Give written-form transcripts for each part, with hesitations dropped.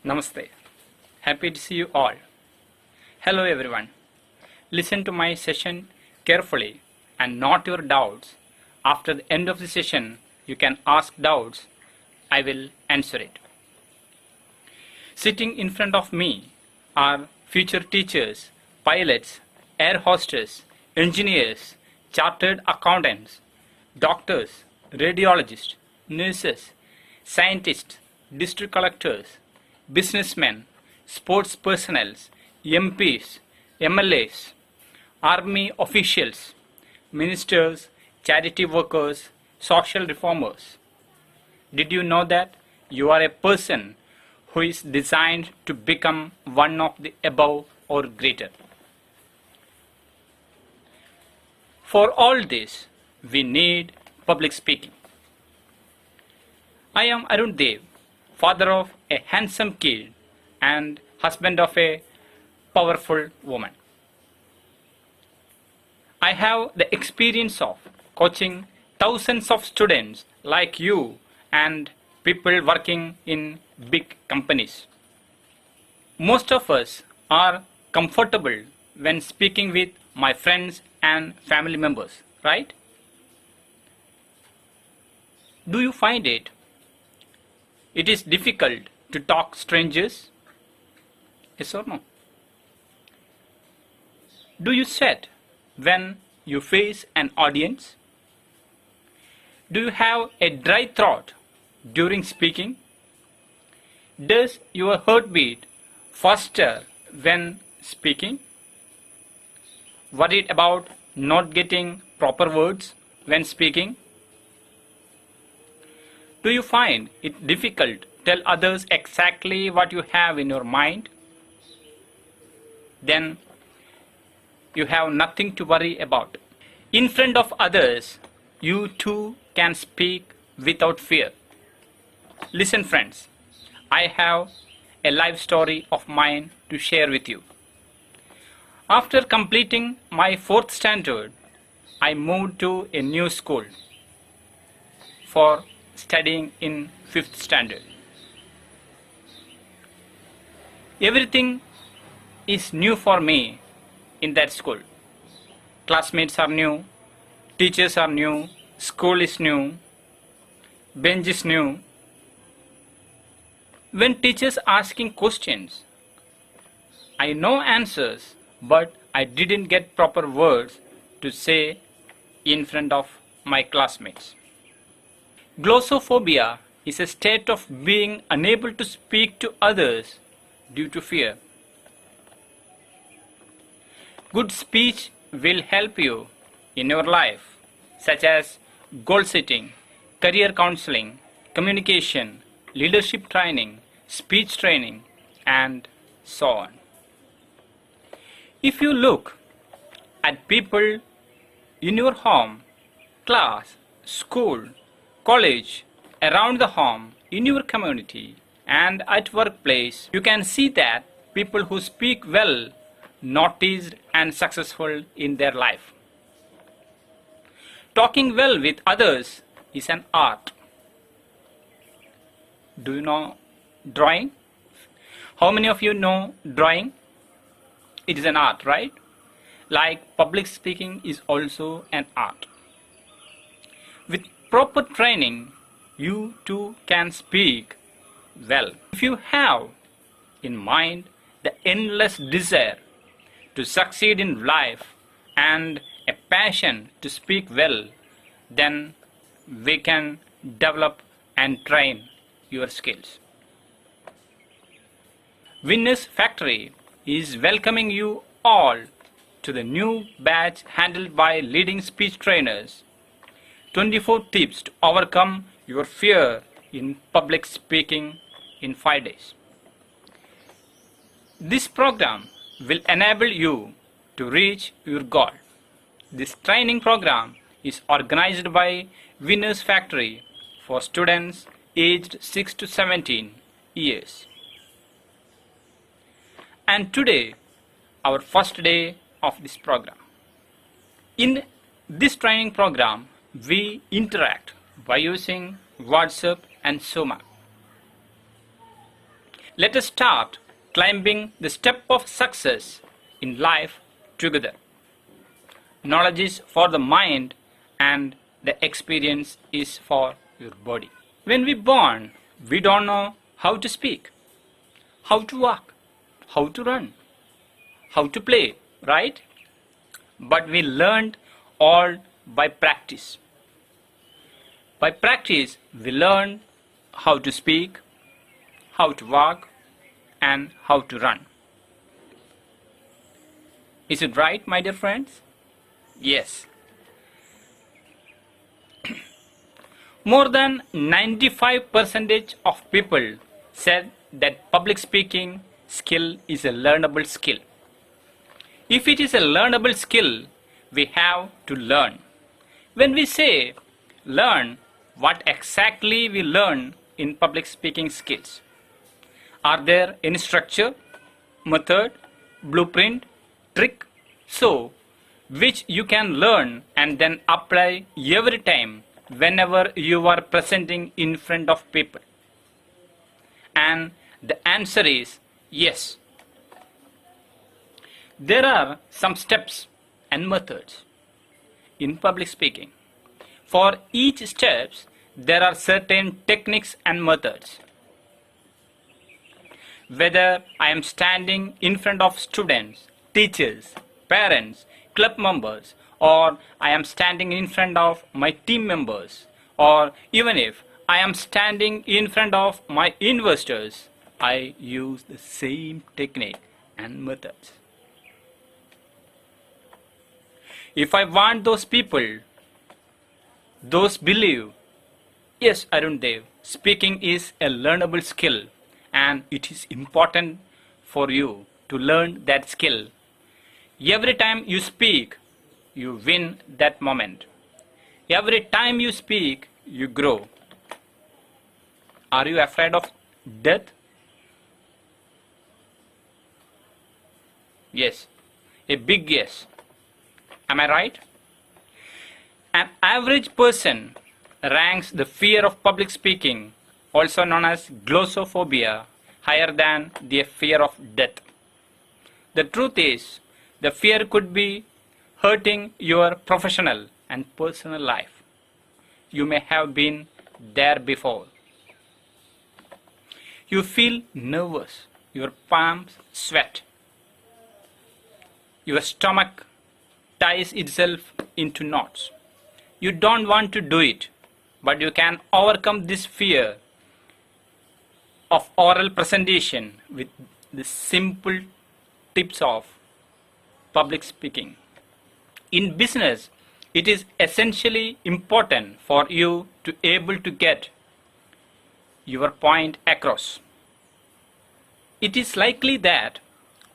Namaste. Happy to see you all. Hello everyone. Listen to my session carefully and note your doubts. After the end of the session, you can ask doubts. I will answer it. Sitting in front of me are future teachers, pilots, air hostess, engineers, chartered accountants, doctors, radiologists, nurses, scientists, district collectors, businessmen, sports personnel, MPs, MLAs, army officials, ministers, charity workers, social reformers. Did you know that you are a person who is designed to become one of the above or greater? For all this, we need public speaking. I am Arun Dev, father of a handsome kid and husband of a powerful woman. I have the experience of coaching thousands of students like you and people working in big companies. Most of us are comfortable when speaking with my friends and family members, right? Do you find it is difficult to talk strangers? Yes or no? Do you sweat when you face an audience? Do you have a dry throat during speaking? Does your heart beat faster when speaking? Worried about not getting proper words when speaking? Do you find it difficult to tell others exactly what you have in your mind? Then you have nothing to worry about. In front of others, you too can speak without fear. Listen friends, I have a life story of mine to share with you. After completing my 4th standard, I moved to a new school for studying in 5th standard. Everything is new for me in that school. Classmates are new, teachers are new, school is new, bench is new. When teachers asking questions, I know answers, but I didn't get proper words to say in front of my classmates. Glossophobia is a state of being unable to speak to others due to fear. Good speech will help you in your life, such as goal setting, career counseling, communication, leadership training, speech training, and so on. If you look at people in your home, class, school, college, around the home, in your community, and at workplace, you can see that people who speak well, noticed and successful in their life. Talking well with others is an art. Do you know drawing? How many of you know drawing? It is an art, right? Like public speaking is also an art. With proper training, you too can speak well. If you have in mind the endless desire to succeed in life and a passion to speak well, then we can develop and train your skills. Winners Factory is welcoming you all to the new batch handled by leading speech trainers. 24 tips to overcome your fear in public speaking in 5 days. This program will enable you to reach your goal. This training program is organized by Winners Factory for students aged 6 to 17 years. And today, our first day of this program. In this training program, we interact by using WhatsApp and Zoom. Let us start climbing the step of success in life together. Knowledge is for the mind and the experience is for your body. When we born, we don't know how to speak, how to walk, how to run, how to play, right? But we learned all by practice. By practice, we learn how to speak, how to walk, and how to run. Is it right, my dear friends? Yes. More than 95% of people said that public speaking skill is a learnable skill. If it is a learnable skill, we have to learn. When we say learn, what exactly we learn in public speaking skills? Are there any structure, method, blueprint, trick, so which you can learn and then apply every time whenever you are presenting in front of people? And the answer is yes. There are some steps and methods in public speaking. For each steps, there are certain techniques and methods. Whether I am standing in front of students, teachers, parents, club members, or I am standing in front of my team members, or even if I am standing in front of my investors, I use the same technique and methods. If I want those people, those believe, yes, Arun Dev, speaking is a learnable skill and it is important for you to learn that skill. Every time you speak, you win that moment. Every time you speak, you grow. Are you afraid of death? Yes, a big yes. Am I right? An average person ranks the fear of public speaking, also known as glossophobia, higher than the fear of death. The truth is, the fear could be hurting your professional and personal life. You may have been there before. You feel nervous, your palms sweat, your stomach ties itself into knots. You don't want to do it, but you can overcome this fear of oral presentation with the simple tips of public speaking. In business, it is essentially important for you to be able to get your point across. It is likely that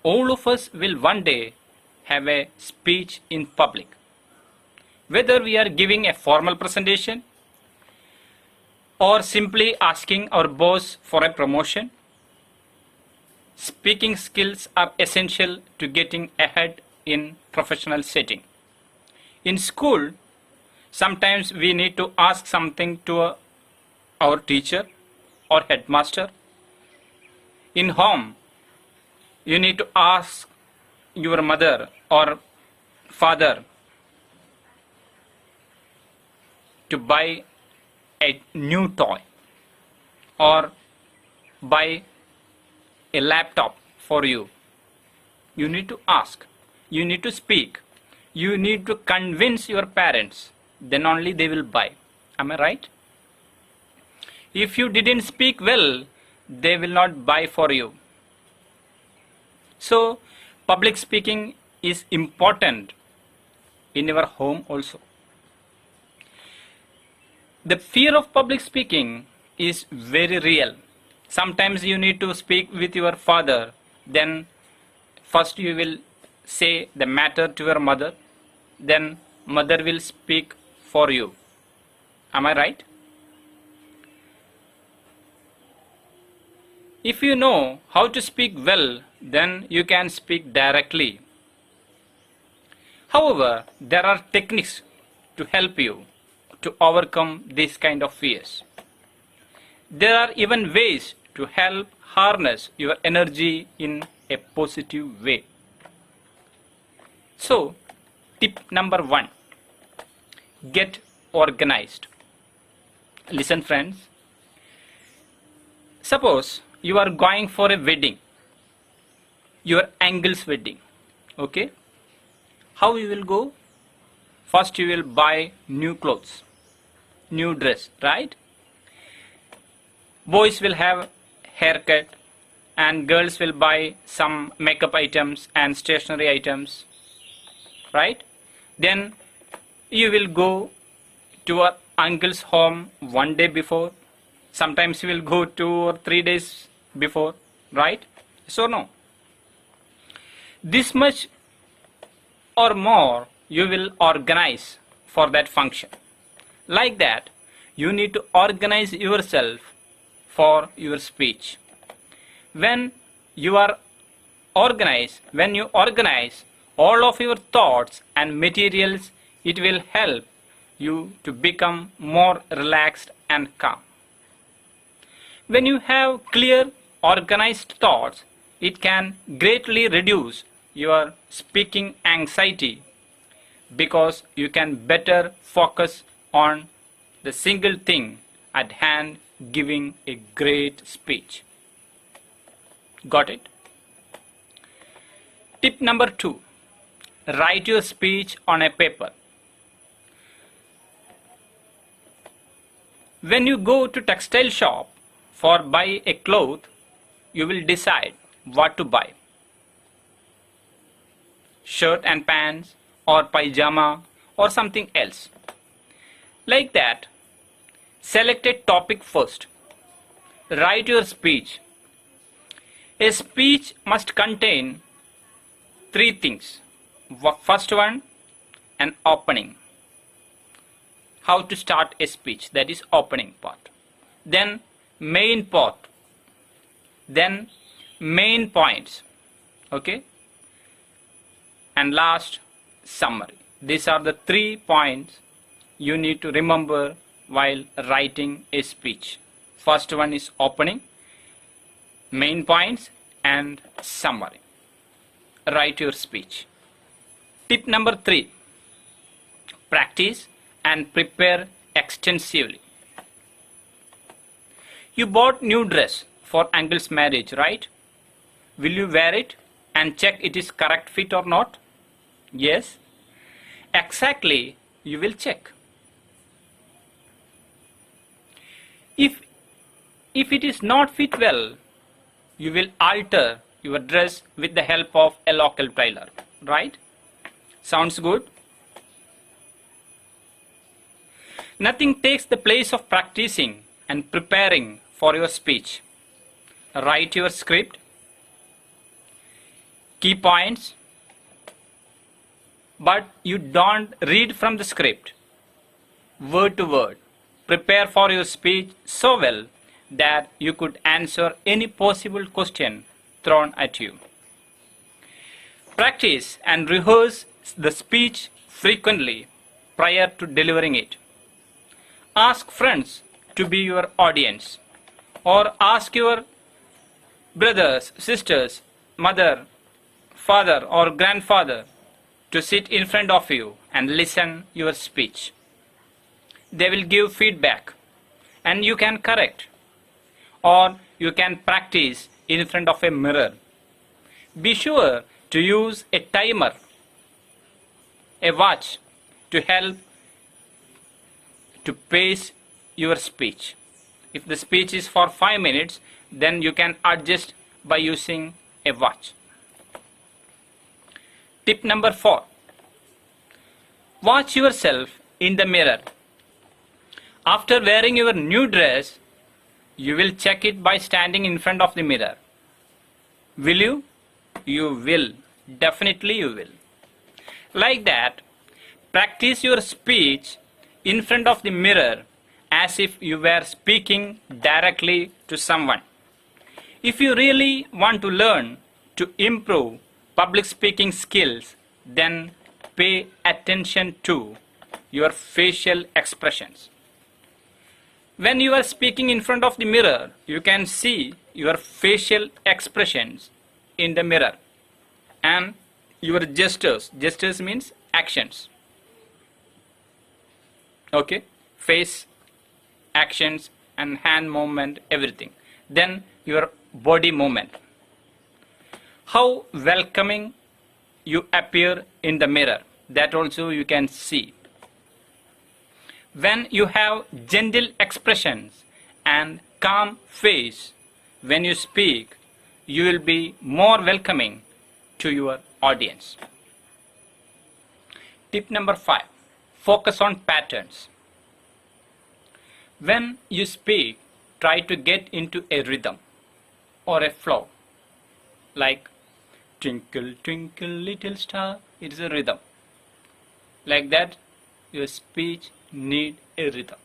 all of us will one day have a speech in public. Whether we are giving a formal presentation or simply asking our boss for a promotion, speaking skills are essential to getting ahead in professional setting. In school, sometimes we need to ask something to our teacher or headmaster. In home, you need to ask your mother or father to buy a new toy or buy a laptop for you. You need to ask, you need to speak, you need to convince your parents, then only they will buy. Am I right? If you didn't speak well, they will not buy for you. So, public speaking is important in your home also. The fear of public speaking is very real. Sometimes you need to speak with your father, then first you will say the matter to your mother, then mother will speak for you. Am I right? If you know how to speak well, then you can speak directly. However, there are techniques to help you to overcome this kind of fears. There are even ways to help harness your energy in a positive way. So, tip number 1, get organized. Listen friends, suppose you are going for a wedding, your uncle's wedding, okay? How you will go? First you will buy new clothes, new dress, right? Boys will have haircut and girls will buy some makeup items and stationery items, right? Then you will go to your uncle's home one day before. Sometimes you will go 2 or 3 days before, right? So no. This much or more you will organize for that function. Like that, you need to organize yourself for your speech. When you organize all of your thoughts and materials, it will help you to become more relaxed and calm. When you have clear, organized thoughts, it can greatly reduce your speaking anxiety because you can better focus on the single thing at hand, giving a great speech. Got it? Tip number 2, write your speech on a paper. When you go to textile shop for buy a cloth, you will decide what to buy. Shirt and pants or pajama or something else. Like that, select a topic first. Write your speech. A speech must contain 3 things. First one, an opening. How to start a speech, that is opening part. Then main part. Then main points. Okay? And last, summary. These are the 3 points you need to remember while writing a speech. First one is opening, main points and summary. Write your speech. Tip number 3, practice and prepare extensively. You bought new dress for uncle's marriage, right? Will you wear it and check it is correct fit or not? Yes, exactly, you will check. If it is not fit well, you will alter your dress with the help of a local tailor, right? Sounds good? Nothing takes the place of practicing and preparing for your speech. Write your script, key points, but you don't read from the script, word to word. Prepare for your speech so well that you could answer any possible question thrown at you. Practice and rehearse the speech frequently prior to delivering it. Ask friends to be your audience, or ask your brothers, sisters, mother, father or grandfather to sit in front of you and listen your speech. They will give feedback and you can correct, or you can practice in front of a mirror. Be sure to use a timer, a watch, to help to pace your speech. If the speech is for 5 minutes, then you can adjust by using a watch. Tip number 4, watch yourself in the mirror. After wearing your new dress, you will check it by standing in front of the mirror. Will you? You will. Definitely you will. Like that, practice your speech in front of the mirror as if you were speaking directly to someone. If you really want to learn to improve public speaking skills, then pay attention to your facial expressions. When you are speaking in front of the mirror, you can see your facial expressions in the mirror and your gestures. Gestures means actions. Okay, face, actions and hand movement, everything. Then your body movement. How welcoming you appear in the mirror, that also you can see. When you have gentle expressions and calm face when you speak, you will be more welcoming to your audience. Tip number 5. Focus on patterns. When you speak, try to get into a rhythm or a flow. Like twinkle, twinkle, little star, it is a rhythm. Like that, your speech need a rhythm.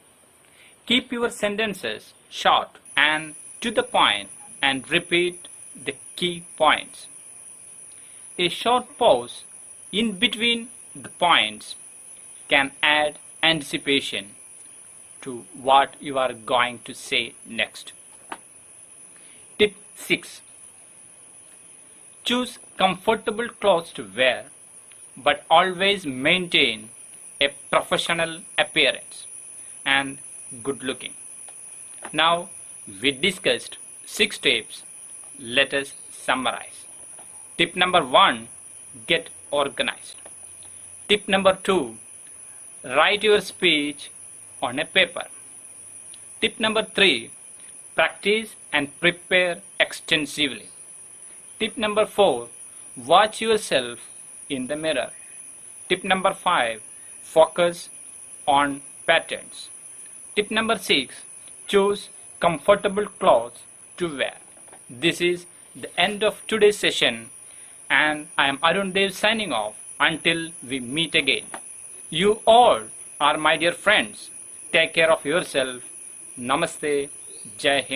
Keep your sentences short and to the point and repeat the key points. A short pause in between the points can add anticipation to what you are going to say next. Tip 6. Choose comfortable clothes to wear, but always maintain a professional appearance and good looking. Now we discussed 6 tips. Let us summarize. Tip number 1. Get organized. Tip number 2. Write your speech on a paper. Tip number 3. Practice and prepare extensively. Tip number 4. Watch yourself in the mirror. Tip number 5. Focus on patterns. Tip number 6. Choose comfortable clothes to wear. This is the end of today's session, and I am Arun Dev signing off until we meet again. You all are my dear friends. Take care of yourself. Namaste. Jai Hind.